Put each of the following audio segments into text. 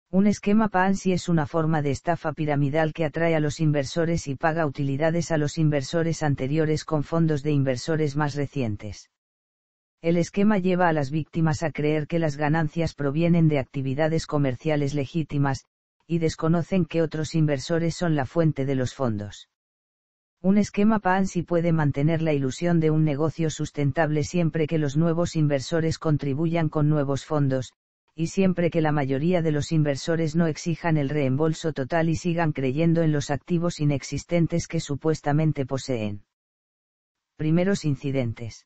Un esquema Ponzi es una forma de estafa piramidal que atrae a los inversores y paga utilidades a los inversores anteriores con fondos de inversores más recientes. El esquema lleva a las víctimas a creer que las ganancias provienen de actividades comerciales legítimas, y desconocen que otros inversores son la fuente de los fondos. Un esquema Ponzi puede mantener la ilusión de un negocio sustentable siempre que los nuevos inversores contribuyan con nuevos fondos, y siempre que la mayoría de los inversores no exijan el reembolso total y sigan creyendo en los activos inexistentes que supuestamente poseen. Primeros incidentes.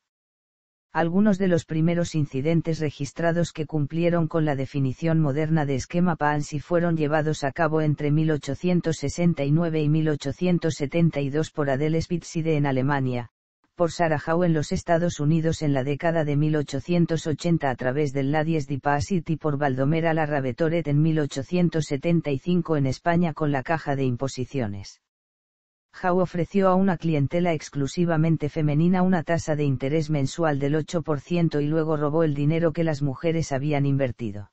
Algunos de los primeros incidentes registrados que cumplieron con la definición moderna de esquema Ponzi fueron llevados a cabo entre 1869 y 1872 por Adele Spitzide en Alemania, por Sarah Howe en los Estados Unidos en la década de 1880 a través del Ladies Deposit y por Baldomero Larrabetoret en 1875 en España con la Caja de Imposiciones. Howe ofreció a una clientela exclusivamente femenina una tasa de interés mensual del 8% y luego robó el dinero que las mujeres habían invertido.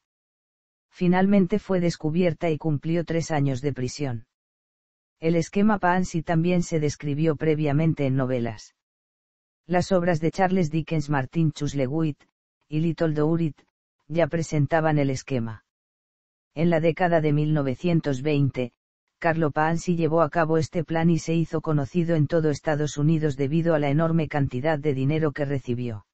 Finalmente fue descubierta y cumplió 3 años de prisión. El esquema Ponzi también se describió previamente en novelas. Las obras de Charles Dickens, Martin Chuzzlewit y Little Dorrit ya presentaban el esquema. En la década de 1920, Carlo Ponzi llevó a cabo este plan y se hizo conocido en todo Estados Unidos debido a la enorme cantidad de dinero que recibió.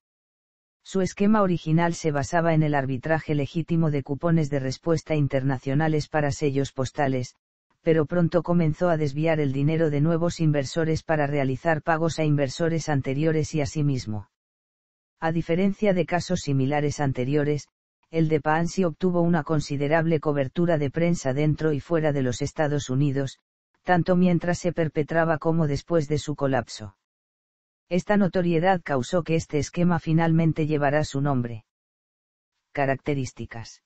Su esquema original se basaba en el arbitraje legítimo de cupones de respuesta internacionales para sellos postales, pero pronto comenzó a desviar el dinero de nuevos inversores para realizar pagos a inversores anteriores y a sí mismo. A diferencia de casos similares anteriores, el de Ponzi obtuvo una considerable cobertura de prensa dentro y fuera de los Estados Unidos, tanto mientras se perpetraba como después de su colapso. Esta notoriedad causó que este esquema finalmente llevara su nombre. Características.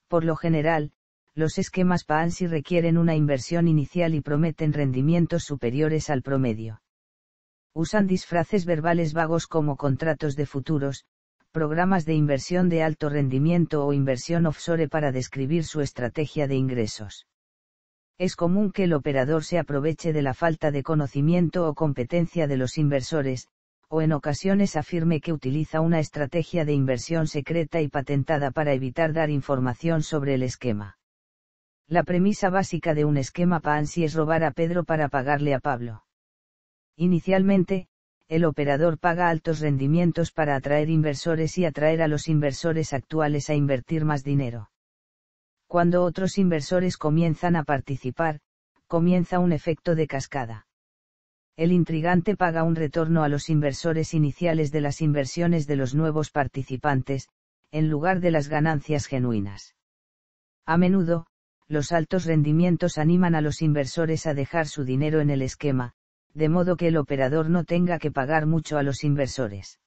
Por lo general, los esquemas Ponzi requieren una inversión inicial y prometen rendimientos superiores al promedio. Usan disfraces verbales vagos como contratos de futuros, programas de inversión de alto rendimiento o inversión offshore para describir su estrategia de ingresos. Es común que el operador se aproveche de la falta de conocimiento o competencia de los inversores, o en ocasiones afirme que utiliza una estrategia de inversión secreta y patentada para evitar dar información sobre el esquema. La premisa básica de un esquema Ponzi es robar a Pedro para pagarle a Pablo. Inicialmente, el operador paga altos rendimientos para atraer inversores y atraer a los inversores actuales a invertir más dinero. Cuando otros inversores comienzan a participar, comienza un efecto de cascada. El intrigante paga un retorno a los inversores iniciales de las inversiones de los nuevos participantes, en lugar de las ganancias genuinas. A menudo, los altos rendimientos animan a los inversores a dejar su dinero en el esquema, de modo que el operador no tenga que pagar mucho a los inversores.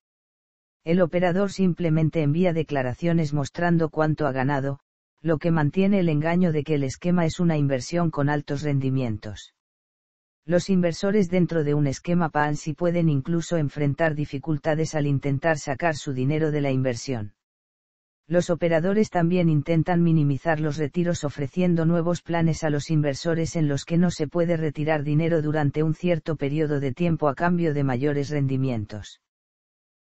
El operador simplemente envía declaraciones mostrando cuánto ha ganado, lo que mantiene el engaño de que el esquema es una inversión con altos rendimientos. Los inversores dentro de un esquema Ponzi pueden incluso enfrentar dificultades al intentar sacar su dinero de la inversión. Los operadores también intentan minimizar los retiros ofreciendo nuevos planes a los inversores en los que no se puede retirar dinero durante un cierto periodo de tiempo a cambio de mayores rendimientos.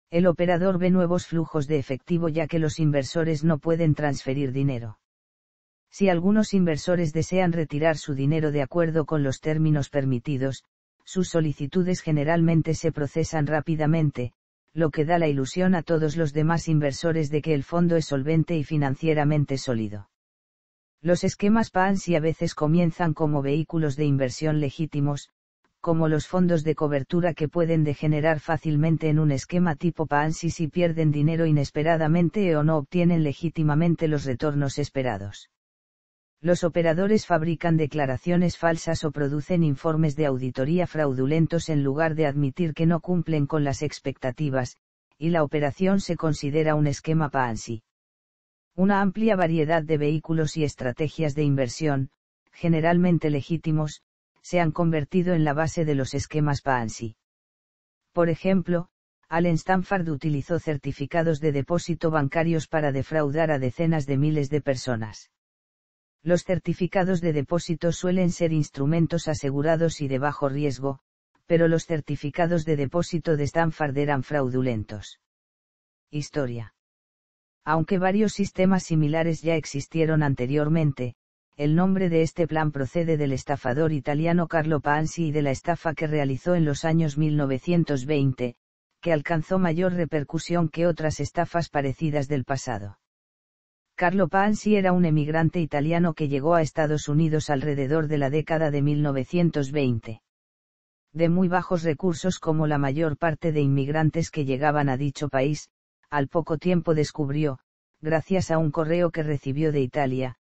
El operador ve nuevos flujos de efectivo ya que los inversores no pueden transferir dinero. Si algunos inversores desean retirar su dinero de acuerdo con los términos permitidos, sus solicitudes generalmente se procesan rápidamente, lo que da la ilusión a todos los demás inversores de que el fondo es solvente y financieramente sólido. Los esquemas Ponzi a veces comienzan como vehículos de inversión legítimos, como los fondos de cobertura que pueden degenerar fácilmente en un esquema tipo Ponzi si pierden dinero inesperadamente o no obtienen legítimamente los retornos esperados. Los operadores fabrican declaraciones falsas o producen informes de auditoría fraudulentos en lugar de admitir que no cumplen con las expectativas, y la operación se considera un esquema Ponzi. Una amplia variedad de vehículos y estrategias de inversión, generalmente legítimos, se han convertido en la base de los esquemas Ponzi. Por ejemplo, Allen Stanford utilizó certificados de depósito bancarios para defraudar a decenas de miles de personas. Los certificados de depósito suelen ser instrumentos asegurados y de bajo riesgo, pero los certificados de depósito de Stanford eran fraudulentos. Historia. Aunque varios sistemas similares ya existieron anteriormente, el nombre de este plan procede del estafador italiano Carlo Paanzi y de la estafa que realizó en los años 1920, que alcanzó mayor repercusión que otras estafas parecidas del pasado. Carlo Paanzi era un emigrante italiano que llegó a Estados Unidos alrededor de la década de 1920. De muy bajos recursos como la mayor parte de inmigrantes que llegaban a dicho país, al poco tiempo descubrió, gracias a un correo que recibió de Italia,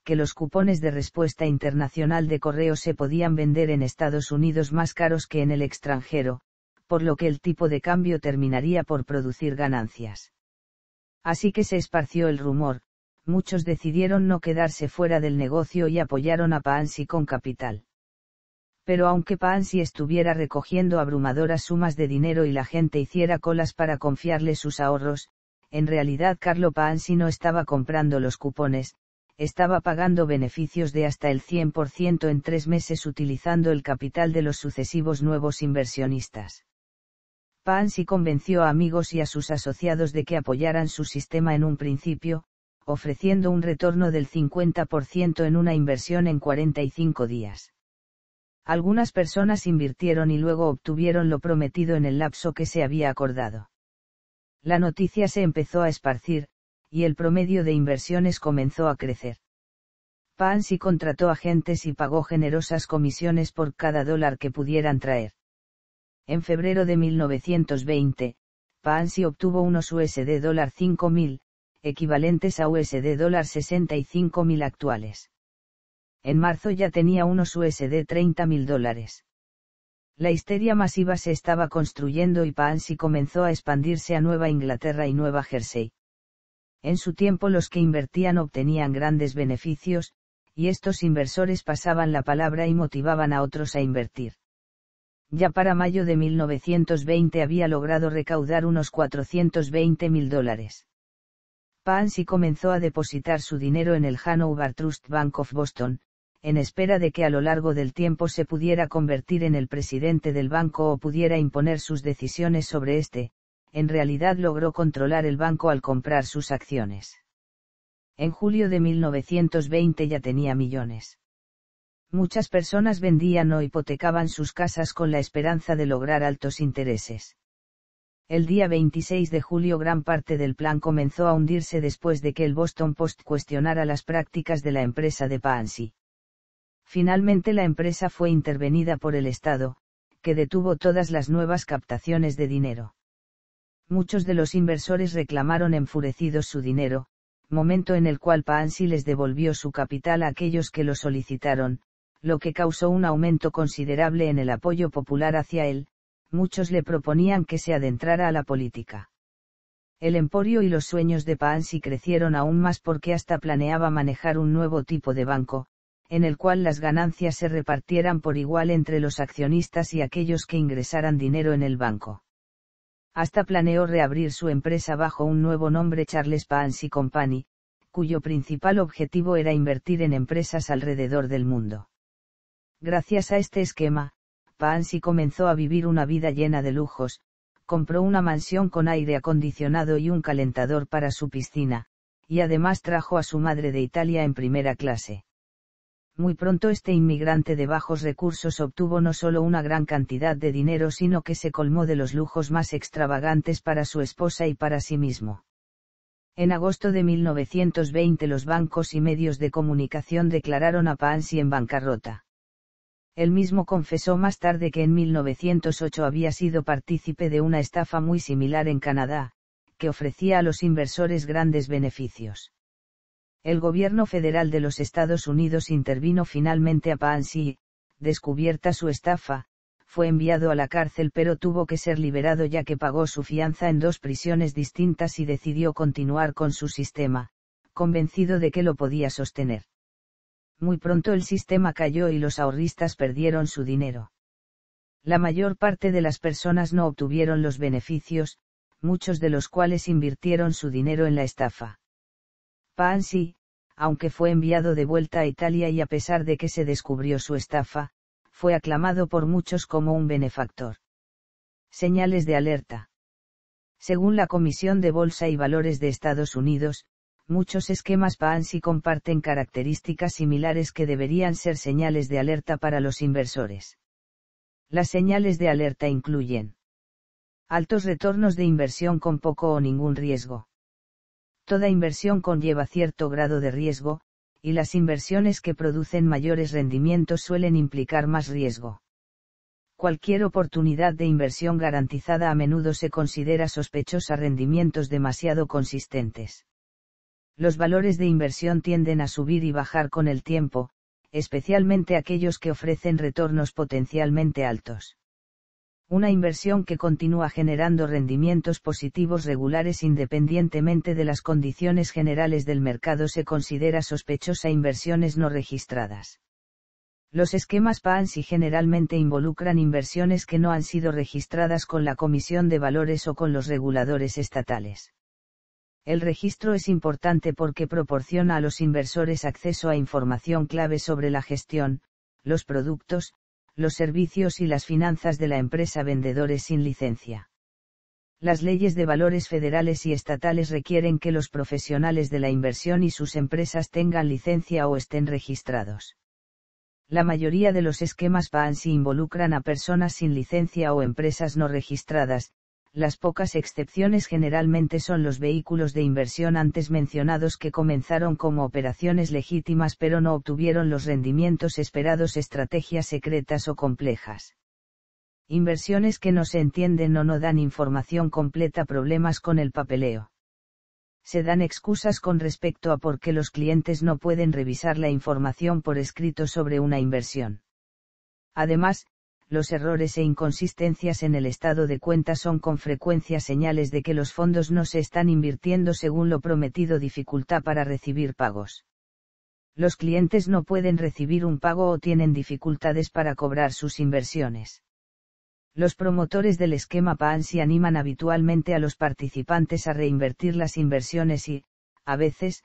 que los cupones de respuesta internacional de correo se podían vender en Estados Unidos más caros que en el extranjero, por lo que el tipo de cambio terminaría por producir ganancias. Así que se esparció el rumor, muchos decidieron no quedarse fuera del negocio y apoyaron a Paanzi con capital. Pero aunque Paanzi estuviera recogiendo abrumadoras sumas de dinero y la gente hiciera colas para confiarle sus ahorros, en realidad Carlo Paanzi no estaba comprando los cupones, estaba pagando beneficios de hasta el 100% en 3 meses utilizando el capital de los sucesivos nuevos inversionistas. Paanzi convenció a amigos y a sus asociados de que apoyaran su sistema en un principio, ofreciendo un retorno del 50% en una inversión en 45 días. Algunas personas invirtieron y luego obtuvieron lo prometido en el lapso que se había acordado. La noticia se empezó a esparcir, y el promedio de inversiones comenzó a crecer. Paanzi contrató agentes y pagó generosas comisiones por cada dólar que pudieran traer. En febrero de 1920, Paanzi obtuvo unos USD $5.000, equivalentes a USD $65.000 actuales. En marzo ya tenía unos USD $30.000. La histeria masiva se estaba construyendo y Paanzi comenzó a expandirse a Nueva Inglaterra y Nueva Jersey. En su tiempo los que invertían obtenían grandes beneficios, y estos inversores pasaban la palabra y motivaban a otros a invertir. Ya para mayo de 1920 había logrado recaudar unos $420.000. Paanzi comenzó a depositar su dinero en el Hanover Trust Bank of Boston, en espera de que a lo largo del tiempo se pudiera convertir en el presidente del banco o pudiera imponer sus decisiones sobre este. En realidad logró controlar el banco al comprar sus acciones. En julio de 1920 ya tenía millones. Muchas personas vendían o hipotecaban sus casas con la esperanza de lograr altos intereses. El día 26 de julio gran parte del plan comenzó a hundirse después de que el Boston Post cuestionara las prácticas de la empresa de Paanzi. Finalmente la empresa fue intervenida por el Estado, que detuvo todas las nuevas captaciones de dinero. Muchos de los inversores reclamaron enfurecidos su dinero, momento en el cual Paanzi les devolvió su capital a aquellos que lo solicitaron, lo que causó un aumento considerable en el apoyo popular hacia él. Muchos le proponían que se adentrara a la política. El emporio y los sueños de Paanzi crecieron aún más porque hasta planeaba manejar un nuevo tipo de banco, en el cual las ganancias se repartieran por igual entre los accionistas y aquellos que ingresaran dinero en el banco. Hasta planeó reabrir su empresa bajo un nuevo nombre Charles Paanzi Company, cuyo principal objetivo era invertir en empresas alrededor del mundo. Gracias a este esquema, Paanzi comenzó a vivir una vida llena de lujos, compró una mansión con aire acondicionado y un calentador para su piscina, y además trajo a su madre de Italia en primera clase. Muy pronto este inmigrante de bajos recursos obtuvo no solo una gran cantidad de dinero sino que se colmó de los lujos más extravagantes para su esposa y para sí mismo. En agosto de 1920 los bancos y medios de comunicación declararon a Paanzi en bancarrota. Él mismo confesó más tarde que en 1908 había sido partícipe de una estafa muy similar en Canadá, que ofrecía a los inversores grandes beneficios. El gobierno federal de los Estados Unidos intervino finalmente a Paanzi y, descubierta su estafa, fue enviado a la cárcel pero tuvo que ser liberado ya que pagó su fianza en 2 prisiones distintas y decidió continuar con su sistema, convencido de que lo podía sostener. Muy pronto el sistema cayó y los ahorristas perdieron su dinero. La mayor parte de las personas no obtuvieron los beneficios, muchos de los cuales invirtieron su dinero en la estafa. Paanzi, aunque fue enviado de vuelta a Italia y a pesar de que se descubrió su estafa, fue aclamado por muchos como un benefactor. Señales de alerta. Según la Comisión de Bolsa y Valores de Estados Unidos, muchos esquemas Ponzi comparten características similares que deberían ser señales de alerta para los inversores. Las señales de alerta incluyen altos retornos de inversión con poco o ningún riesgo. Toda inversión conlleva cierto grado de riesgo, y las inversiones que producen mayores rendimientos suelen implicar más riesgo. Cualquier oportunidad de inversión garantizada a menudo se considera sospechosa, rendimientos demasiado consistentes. Los valores de inversión tienden a subir y bajar con el tiempo, especialmente aquellos que ofrecen retornos potencialmente altos. Una inversión que continúa generando rendimientos positivos regulares independientemente de las condiciones generales del mercado se considera sospechosa. Inversiones no registradas. Los esquemas Ponzi generalmente involucran inversiones que no han sido registradas con la Comisión de Valores o con los reguladores estatales. El registro es importante porque proporciona a los inversores acceso a información clave sobre la gestión, los productos, los servicios y las finanzas de la empresa vendedores sin licencia. Las leyes de valores federales y estatales requieren que los profesionales de la inversión y sus empresas tengan licencia o estén registrados. La mayoría de los esquemas Ponzi involucran a personas sin licencia o empresas no registradas. Las pocas excepciones generalmente son los vehículos de inversión antes mencionados que comenzaron como operaciones legítimas pero no obtuvieron los rendimientos esperados, estrategias secretas o complejas. Inversiones que no se entienden o no dan información completa, problemas con el papeleo. Se dan excusas con respecto a por qué los clientes no pueden revisar la información por escrito sobre una inversión. Además, los errores e inconsistencias en el estado de cuenta son con frecuencia señales de que los fondos no se están invirtiendo según lo prometido, dificultad para recibir pagos. Los clientes no pueden recibir un pago o tienen dificultades para cobrar sus inversiones. Los promotores del esquema Ponzi animan habitualmente a los participantes a reinvertir las inversiones y, a veces,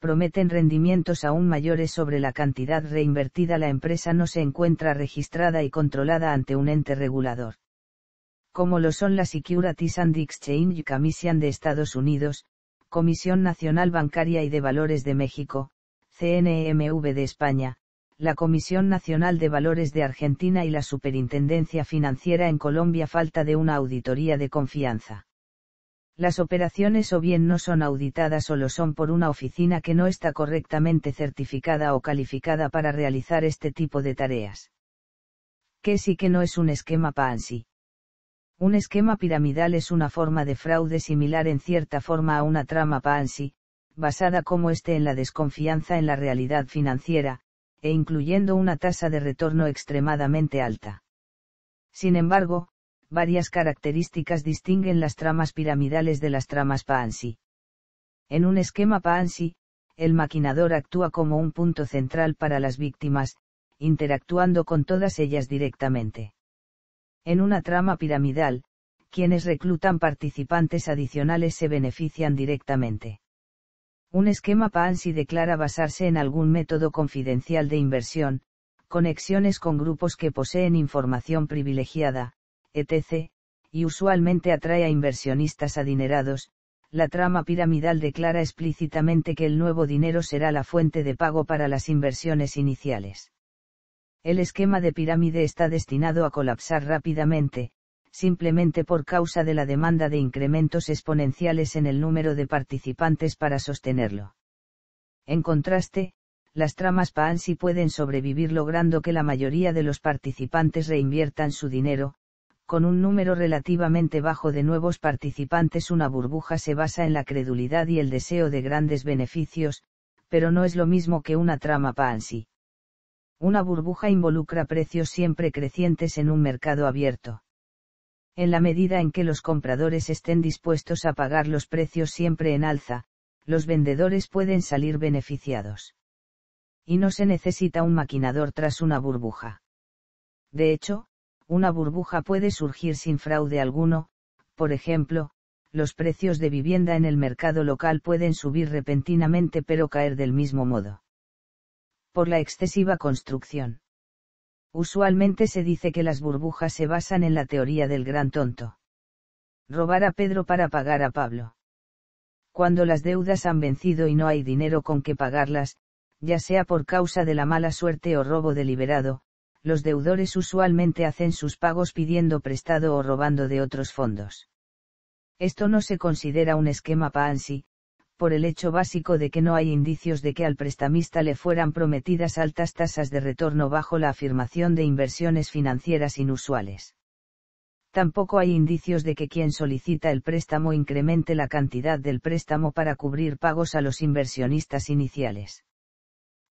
prometen rendimientos aún mayores sobre la cantidad reinvertida. La empresa no se encuentra registrada y controlada ante un ente regulador, como lo son la Securities and Exchange Commission de Estados Unidos, Comisión Nacional Bancaria y de Valores de México, CNMV de España, la Comisión Nacional de Valores de Argentina y la Superintendencia Financiera en Colombia. Falta de una auditoría de confianza. Las operaciones o bien no son auditadas o lo son por una oficina que no está correctamente certificada o calificada para realizar este tipo de tareas. ¿Qué sí que no es un esquema Ponzi? Un esquema piramidal es una forma de fraude similar en cierta forma a una trama Ponzi, basada como éste en la desconfianza en la realidad financiera, e incluyendo una tasa de retorno extremadamente alta. Sin embargo, varias características distinguen las tramas piramidales de las tramas Ponzi. En un esquema Ponzi, el maquinador actúa como un punto central para las víctimas, interactuando con todas ellas directamente. En una trama piramidal, quienes reclutan participantes adicionales se benefician directamente. Un esquema Ponzi declara basarse en algún método confidencial de inversión, conexiones con grupos que poseen información privilegiada, etc., y usualmente atrae a inversionistas adinerados. La trama piramidal declara explícitamente que el nuevo dinero será la fuente de pago para las inversiones iniciales. El esquema de pirámide está destinado a colapsar rápidamente, simplemente por causa de la demanda de incrementos exponenciales en el número de participantes para sostenerlo. En contraste, las tramas Ponzi pueden sobrevivir logrando que la mayoría de los participantes reinviertan su dinero. Con un número relativamente bajo de nuevos participantes, una burbuja se basa en la credulidad y el deseo de grandes beneficios, pero no es lo mismo que una trama Ponzi. Una burbuja involucra precios siempre crecientes en un mercado abierto. En la medida en que los compradores estén dispuestos a pagar los precios siempre en alza, los vendedores pueden salir beneficiados. Y no se necesita un maquinador tras una burbuja. De hecho, una burbuja puede surgir sin fraude alguno. Por ejemplo, los precios de vivienda en el mercado local pueden subir repentinamente pero caer del mismo modo. Por la excesiva construcción. Usualmente se dice que las burbujas se basan en la teoría del gran tonto. Robar a Pedro para pagar a Pablo. Cuando las deudas han vencido y no hay dinero con que pagarlas, ya sea por causa de la mala suerte o robo deliberado, los deudores usualmente hacen sus pagos pidiendo prestado o robando de otros fondos. Esto no se considera un esquema Ponzi, por el hecho básico de que no hay indicios de que al prestamista le fueran prometidas altas tasas de retorno bajo la afirmación de inversiones financieras inusuales. Tampoco hay indicios de que quien solicita el préstamo incremente la cantidad del préstamo para cubrir pagos a los inversionistas iniciales.